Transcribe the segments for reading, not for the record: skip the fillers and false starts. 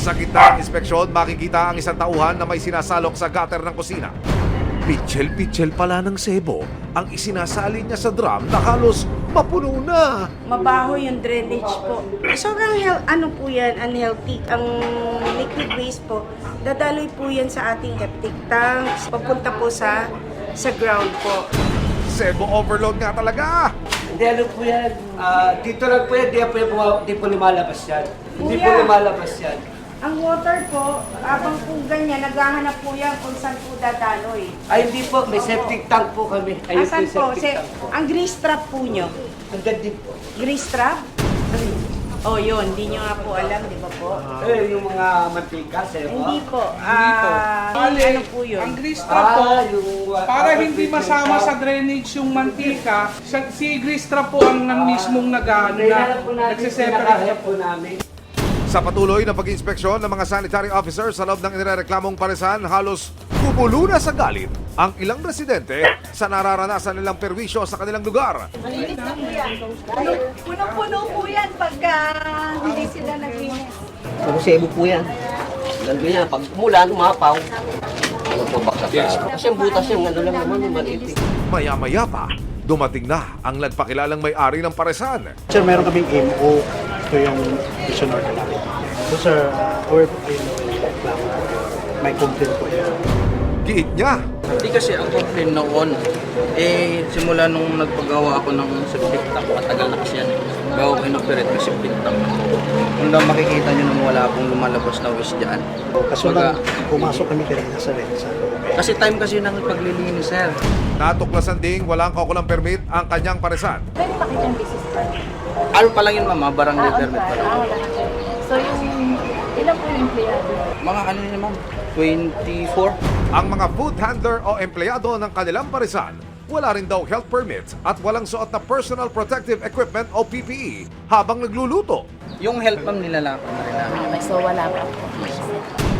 Sa gitna ng inspeksyon, makikita ang isang tauhan na may sinasalok sa gutter ng kusina. Pitchel-pitchel pala ng sebo ang isinasali niya sa drum na halos mapuno na. Mabaho yung drainage po. Sobrang ano po yan, unhealthy. Ang liquid waste po, dadaloy po yan sa ating septic tanks, papunta po sa ground po. Sebo overload nga talaga. Hindi, ano po yan. Dito lang po yan, di po lumalabas yan. Hindi po Kuya. lumalabas yan. Ang water po, abang po ganyan, naghahanap po yan kung saan po dadaloy. Ay, hindi po. May septic tank po kami. Ayun Asan po po? yung septic tank po. Ang grease trap po nyo. Hanggang din po. Grease trap? Oh, yun. Hindi nyo nga po alam, di ba po? Yung mga mantika, sir. Hindi po. Bale, Ano po yun? ang grease trap po, yung... para hindi masama sa drainage yung mantika, si grease trap po ang mismong nagsiseparate. po namin. Sa patuloy na pag-inspeksyon ng mga sanitary officers sa loob ng inireklamong paresan, halos kumulo na sa galit ang ilang residente sa nararanasan nilang perwisyo sa kanilang lugar. Malinis na po yan. Punong-puno po yan pagka hindi sila naglinis. Puro sebo po yan. Lalo yan, pag umulan, umapaw. Ano po baksa sa... Kasi yung butas yung ano lang naman, yung maliit. Maya-maya pa, dumating na ang nagpakilalang may-ari ng paresan. Sir, meron kaming MO. Ito yung vision order namin. So sir, or reklamo po yun. May complaint po yun. Giit niya, Hindi kasi ang complaint noon, simula nung nagpagawa ako ng septic tank, matagal na kasi yan. Bago ko inoperate ng septic tank. Kung lang makikita nyo nang wala pong lumalabas na waste dyan. Kaso lang, pumasok kami kanina sa red sa loob. Kasi time kasi nang paglilinis, sir. natuklasan ding walang kaukulang permit ang kanyang paresan. Pwede makita yung business card. Ano pa lang yun, mama? Barangay permit pa lang. Wala na. So yung, ilan po yung empleyado? Mga ano yun, ma'am? 24? Ang mga food handler o empleyado ng kanilang paresan, wala rin daw health permits at walang suot na personal protective equipment o PPE habang nagluluto. Yung health, ma'am, nilalakad na rin namin. So wala pa.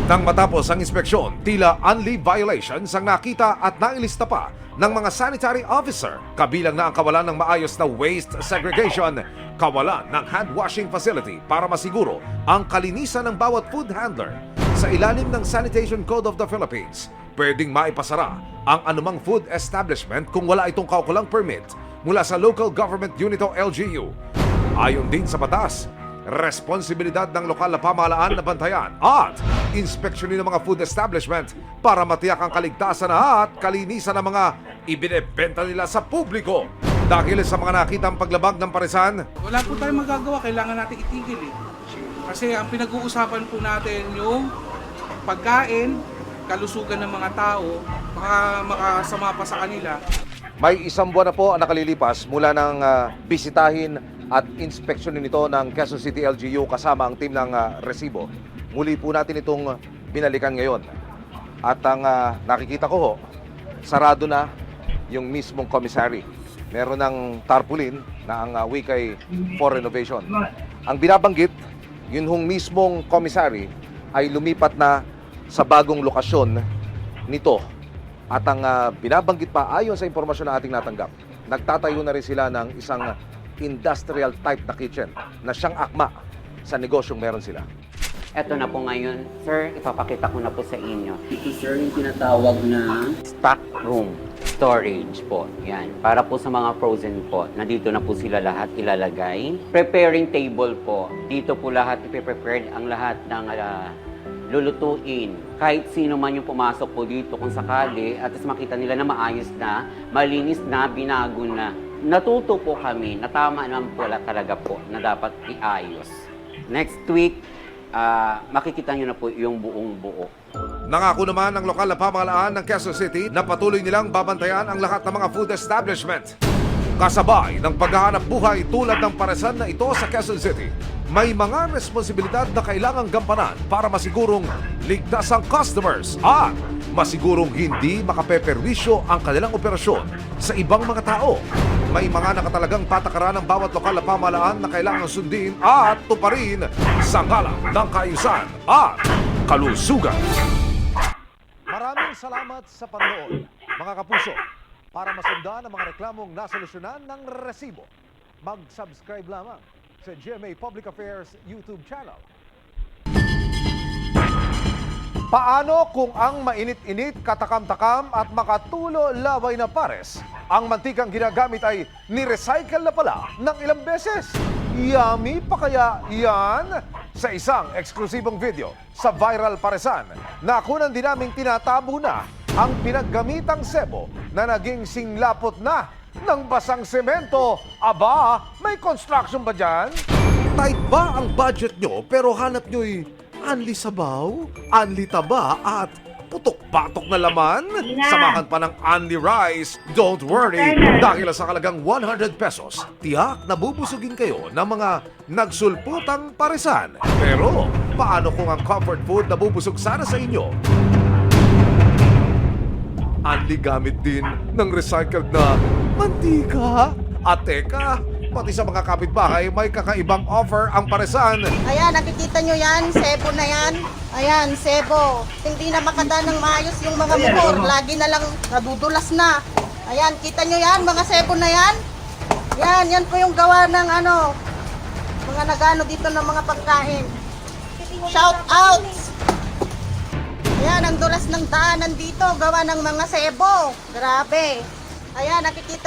Nang matapos ang inspeksyon, tila unleave violations ang nakita at nailista pa ng mga sanitary officer, kabilang na ang kawalan ng maayos na waste segregation, kawalan ng hand washing facility para masiguro ang kalinisan ng bawat food handler. Sa ilalim ng Sanitation Code of the Philippines, pwedeng maipasara ang anumang food establishment kung wala itong kaukulang permit mula sa Local Government Unit o LGU. Ayon din sa batas, responsibilidad ng lokal na pamahalaan na bantayan at inspeksyonin ng mga food establishment para matiyak ang kaligtasan at kalinisan ng mga ibinebenta nila sa publiko. Dahil sa mga nakitang paglabag ng paresan, Wala po tayong magagawa, kailangan natin itigil eh. Kasi ang pinag-uusapan po natin yung pagkain, kalusugan ng mga tao, baka makasama pa sa kanila. may isang buwan na po ang nakalilipas mula ng bisitahin at inspeksyonin nito ng Quezon City LGU kasama ang team ng Resibo. Muli po natin itong binalikan ngayon. At ang nakikita ko ho, sarado na yung mismong commissary. Meron ng tarpaulin na ang wikay for renovation. Ang binabanggit, yun hong mismong commissary ay lumipat na sa bagong lokasyon nito. At ang binabanggit pa ayon sa impormasyon na ating natanggap, nagtatayo na rin sila ng isang industrial type na kitchen na siyang akma sa negosyong meron sila. Eto na po ngayon, sir, ipapakita ko na po sa inyo. Ito sir, yung tinatawag na... Stock room, storage po. Yan, para po sa mga frozen po. Nandito na po sila lahat ilalagay. Preparing table po. Dito po lahat ipiprepared ang lahat ng lulutuin. Kahit sino man yung pumasok po dito kung sakali at makita nila na maayos na, malinis na, binago na. Natuto po kami na tama naman po talaga po na dapat iayos. Next week, makikita nyo na po yung buong buo. Nangako naman ng lokal na pamahalaan ng Quezon City na patuloy nilang babantayan ang lahat ng mga food establishment. Kasabay ng paghahanap buhay tulad ng paresan na ito sa Quezon City, may mga responsibilidad na kailangang gampanan para masigurong ligtas ang customers at masigurong hindi makapeperwisyo ang kanilang operasyon sa ibang mga tao. May mga nakatalagang patakaran ng bawat lokal na pamahalaan na kailangang sundin at tuparin sa ngalan ng kaayusan at kalusugan. Maraming salamat sa panonood, mga kapuso. para masundan ang mga reklamong nasolusyonan ng resibo. Mag-subscribe lamang sa GMA Public Affairs YouTube channel. Paano kung ang mainit-init, katakam-takam at makatulo laway na pares, ang mantikang ginagamit ay ni-recycle na pala ng ilang beses? Yummy pa kaya yan? Sa isang eksklusibong video sa Viral Paresan, nakunan din naming tinatabo na ang pinaggamitang sebo na naging singlapot na ng basang semento. Aba, may construction ba dyan? Tight ba ang budget nyo pero hanap nyo'y anli sabaw, anli taba at putok-patok na laman? Samahan pa ng Anli Rice. Don't worry, dahil sa kalagang 100 pesos, tiyak na bubusugin kayo ng mga nagsulputang paresan. Pero, paano kung ang comfort food na bubusog sana sa inyo? Anli gamit din ng recycled na mantika. At teka, pati sa mga kapitbahay may kakaibang offer ang paresan. Ayan, nakikita nyo yan, sebo na yan. Ayan, sebo. Hindi na makadaan ng maayos yung mga motor. Lagi na lang nadudulas na. Ayan, kita nyo yan, mga sebo na yan. Yan po yung gawa ng mga nagano dito ng mga pagkain. Shout out! Ayan, ang dulas ng daanan dito, gawa ng mga sebo. Grabe. Ayan, nakikita